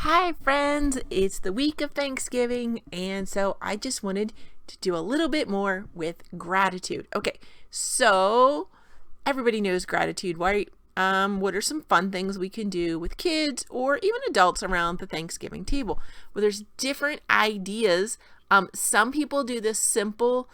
Hi friends, it's the week of Thanksgiving, and so I just wanted to do a little bit more with gratitude. Okay, so everybody knows gratitude, right? What are some fun things we can do with kids or even adults around the Thanksgiving table? Well, there's different ideas. Some people do this simple.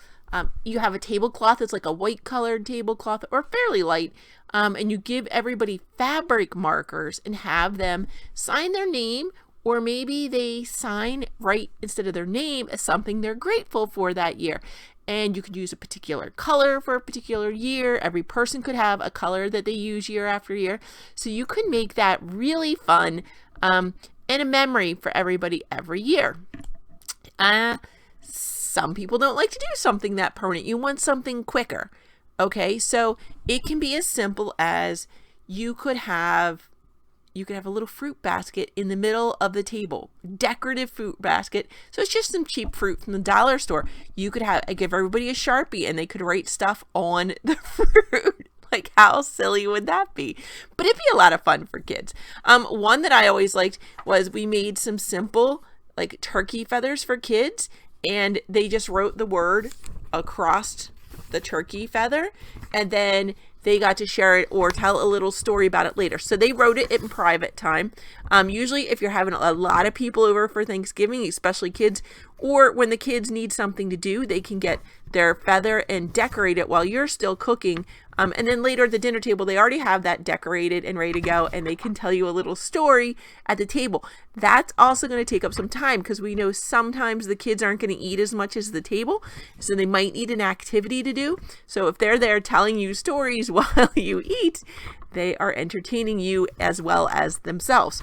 You have a tablecloth, it's like a white colored tablecloth or fairly light, and you give everybody fabric markers and have them sign their name, or maybe they sign right instead of their name as something they're grateful for that year. And you could use a particular color for a particular year. Every person could have a color that they use year after year. So you could make that really fun and a memory for everybody every year. Some people don't like to do something that permanent. You want something quicker. Okay, so it can be as simple as you could have a little fruit basket in the middle of the table, decorative fruit basket. So it's just some cheap fruit from the dollar store. You could give everybody a Sharpie and they could write stuff on the fruit. Like, how silly would that be? But it'd be a lot of fun for kids. One that I always liked was we made some simple like turkey feathers for kids, and they just wrote the word across the turkey feather, and then they got to share it or tell a little story about it later. So they wrote it in private time. Usually if you're having a lot of people over for Thanksgiving, especially kids, or when the kids need something to do, they can get their feather and decorate it while you're still cooking. And then later at the dinner table, they already have that decorated and ready to go, and they can tell you a little story at the table. That's also going to take up some time because we know sometimes the kids aren't going to eat as much as the table, so they might need an activity to do. So if they're there telling you stories while you eat, they are entertaining you as well as themselves.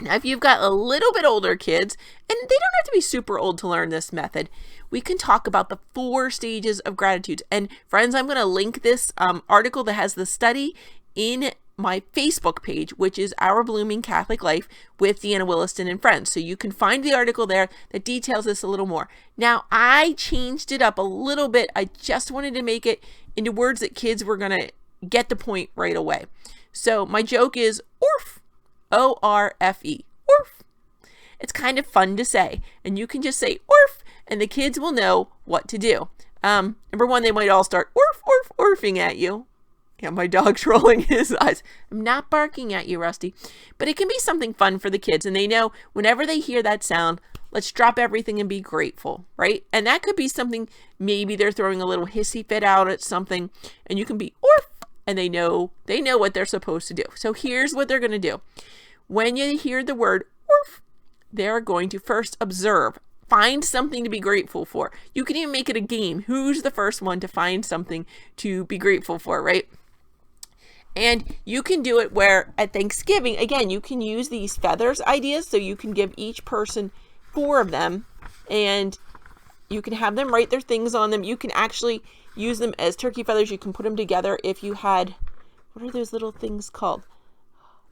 Now, if you've got a little bit older kids, and they don't have to be super old to learn this method, we can talk about the 4 stages of gratitude. And friends, I'm going to link this article that has the study in my Facebook page, which is Our Blooming Catholic Life with Deanna Williston and friends. So you can find the article there that details this a little more. Now, I changed it up a little bit. I just wanted to make it into words that kids were going to get the point right away. So my joke is ORFE. ORFE. ORFE. It's kind of fun to say, and you can just say ORFE, and the kids will know what to do. Number one, they might all start ORFE, ORFE, ORFing at you. Yeah, my dog's rolling his eyes. I'm not barking at you, Rusty. But it can be something fun for the kids, and they know whenever they hear that sound, let's drop everything and be grateful, right? And that could be something, maybe they're throwing a little hissy fit out at something, and you can be ORFE, and they know what they're supposed to do. So here's what they're going to do. When you hear the word ORFE, they're going to first observe. Find something to be grateful for. You can even make it a game. Who's the first one to find something to be grateful for, right? And you can do it where at Thanksgiving, again, you can use these feathers ideas. So you can give each person 4 of them, and you can have them write their things on them. You can actually use them as turkey feathers. You can put them together if you had, what are those little things called?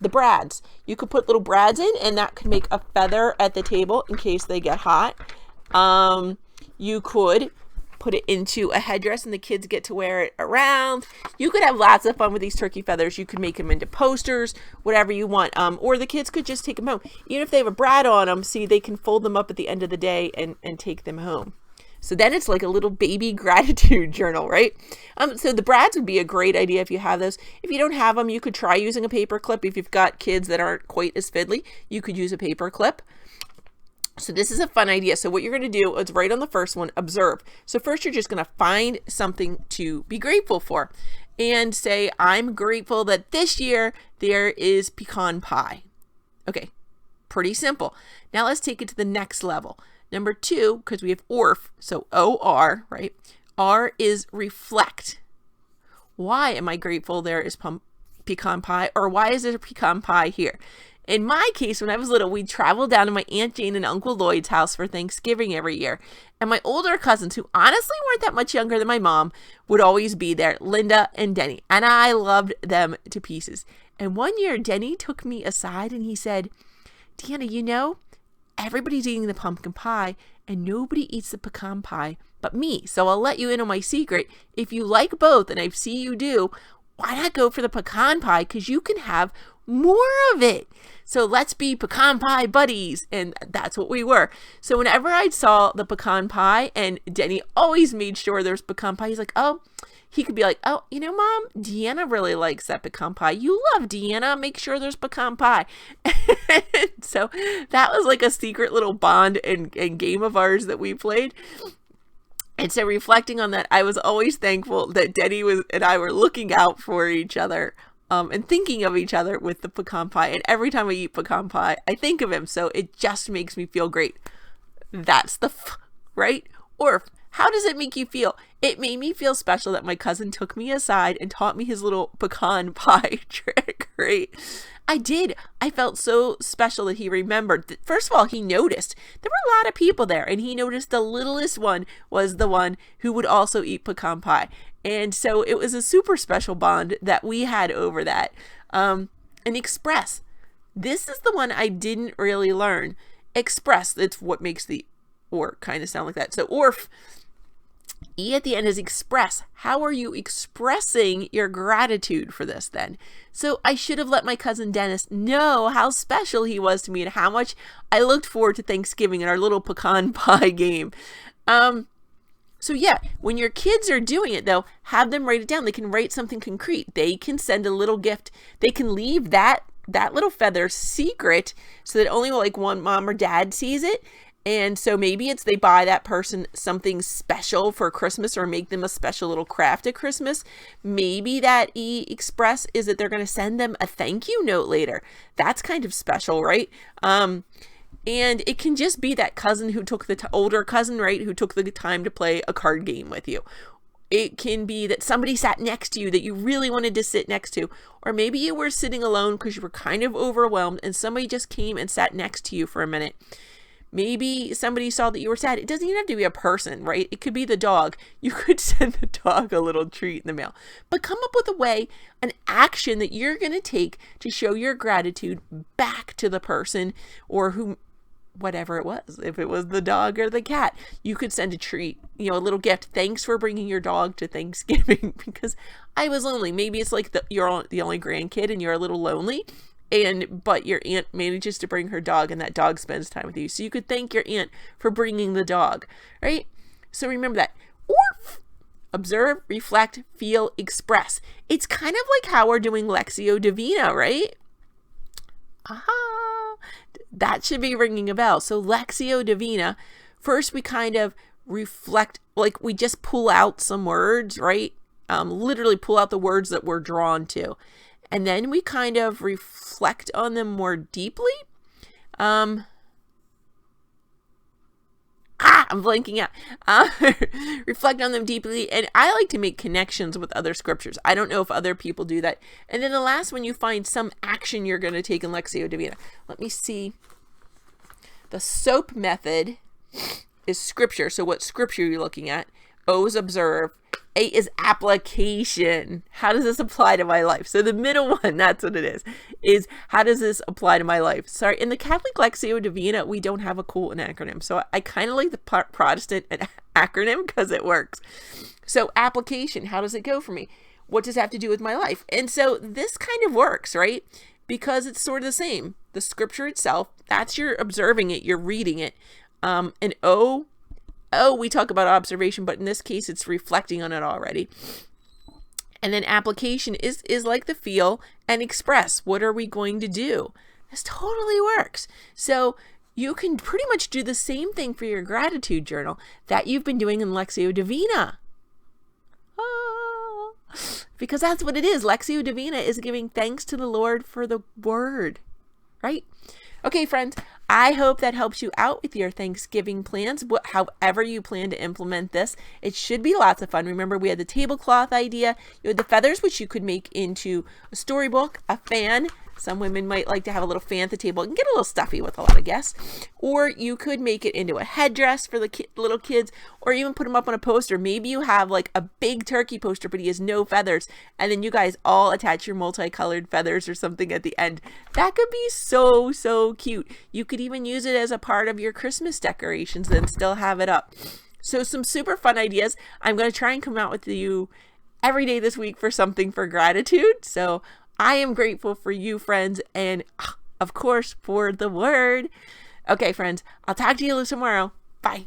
The brads. You could put little brads in, and that could make a feather at the table in case they get hot. You could put it into a headdress and the kids get to wear it around. You could have lots of fun with these turkey feathers. You could make them into posters, whatever you want. Or the kids could just take them home. Even if they have a brad on them, see, they can fold them up at the end of the day and take them home. So then it's like a little baby gratitude journal, right? So the brads would be a great idea if you have those. If you don't have them, you could try using a paper clip. If you've got kids that aren't quite as fiddly, you could use a paper clip. So this is a fun idea. So what you're going to do is right on the first one, observe. So first you're just going to find something to be grateful for and say, I'm grateful that this year there is pecan pie. Okay, pretty simple. Now let's take it to the next level. Number 2, because we have ORFE, so O-R, right? R is reflect. Why am I grateful there is pecan pie, or why is there pecan pie here? In my case, when I was little, we'd travel down to my Aunt Jane and Uncle Lloyd's house for Thanksgiving every year. And my older cousins, who honestly weren't that much younger than my mom, would always be there, Linda and Denny. And I loved them to pieces. And one year, Denny took me aside and he said, Deanna, everybody's eating the pumpkin pie and nobody eats the pecan pie but me. So I'll let you in on my secret. If you like both, and I see you do, why not go for the pecan pie? Because you can have more of it. So let's be pecan pie buddies. And that's what we were. So whenever I saw the pecan pie, and Denny always made sure there's pecan pie, he's like, oh, he could be like, oh, you know, Mom, Deanna really likes that pecan pie. You love Deanna. Make sure there's pecan pie. So that was like a secret little bond and game of ours that we played. And so reflecting on that, I was always thankful that Denny and I were looking out for each other and thinking of each other with the pecan pie. And every time I eat pecan pie, I think of him. So it just makes me feel great. That's the right? Or how does it make you feel? It made me feel special that my cousin took me aside and taught me his little pecan pie trick, right? I did. I felt so special that he remembered. First of all, he noticed there were a lot of people there, and he noticed the littlest one was the one who would also eat pecan pie. And so it was a super special bond that we had over that. And express. This is the one I didn't really learn. Express. That's what makes the or kind of sound like that. So ORFE. E at the end is express. How are you expressing your gratitude for this then? So I should have let my cousin Dennis know how special he was to me and how much I looked forward to Thanksgiving and our little pecan pie game. So yeah, when your kids are doing it though, have them write it down. They can write something concrete. They can send a little gift. They can leave that little feather secret so that only like one mom or dad sees it. And so maybe it's they buy that person something special for Christmas or make them a special little craft at Christmas. Maybe that express is that they're going to send them a thank you note later. That's kind of special, right? And it can just be that cousin who took the older cousin, right? Who took the time to play a card game with you. It can be that somebody sat next to you that you really wanted to sit next to. Or maybe you were sitting alone because you were kind of overwhelmed and somebody just came and sat next to you for a minute. Maybe somebody saw that you were sad. It doesn't even have to be a person, right? It could be the dog. You could send the dog a little treat in the mail. But come up with a way, an action that you're going to take to show your gratitude back to the person or whatever it was. If it was the dog or the cat, you could send a treat, a little gift. Thanks for bringing your dog to Thanksgiving because I was lonely. Maybe it's like you're the only grandkid and you're a little lonely. But your aunt manages to bring her dog and that dog spends time with you. So you could thank your aunt for bringing the dog, right? So remember that. ORFE. Observe, reflect, feel, express. It's kind of like how we're doing Lectio Divina, right? Aha. That should be ringing a bell. So Lectio Divina, first we kind of reflect, like we just pull out some words, right? Literally pull out the words that we're drawn to. And then we kind of reflect on them more deeply. I'm blanking out. Reflect on them deeply. And I like to make connections with other scriptures. I don't know if other people do that. And then the last one, you find some action you're going to take in Lectio Divina. Let me see. The SOAP method is scripture. So what scripture are you looking at? O is observe. A is application. How does this apply to my life? So the middle one, that's what it is how does this apply to my life? Sorry, in the Catholic Lectio Divina, we don't have a cool acronym. So I kind of like the Protestant acronym because it works. So application, how does it go for me? What does it have to do with my life? And so this kind of works, right? Because it's sort of the same. The scripture itself, that's you're observing it, you're reading it. And we talk about observation, but in this case, it's reflecting on it already. And then application is like the feel and express. What are we going to do? This totally works. So you can pretty much do the same thing for your gratitude journal that you've been doing in Lectio Divina. Because that's what it is. Lectio Divina is giving thanks to the Lord for the word, right? Okay, friends, I hope that helps you out with your Thanksgiving plans. However you plan to implement this, it should be lots of fun. Remember, we had the tablecloth idea. You had the feathers, which you could make into a storybook, a fan. Some women might like to have a little fan at the table. It can get a little stuffy with a lot of guests. Or you could make it into a headdress for the little kids, or even put them up on a poster. Maybe you have like a big turkey poster, but he has no feathers. And then you guys all attach your multicolored feathers or something at the end. That could be so, so cute. You could even use it as a part of your Christmas decorations and still have it up. So some super fun ideas. I'm going to try and come out with you every day this week for something for gratitude. So I am grateful for you, friends, and of course for the word. Okay, friends, I'll talk to you tomorrow. Bye.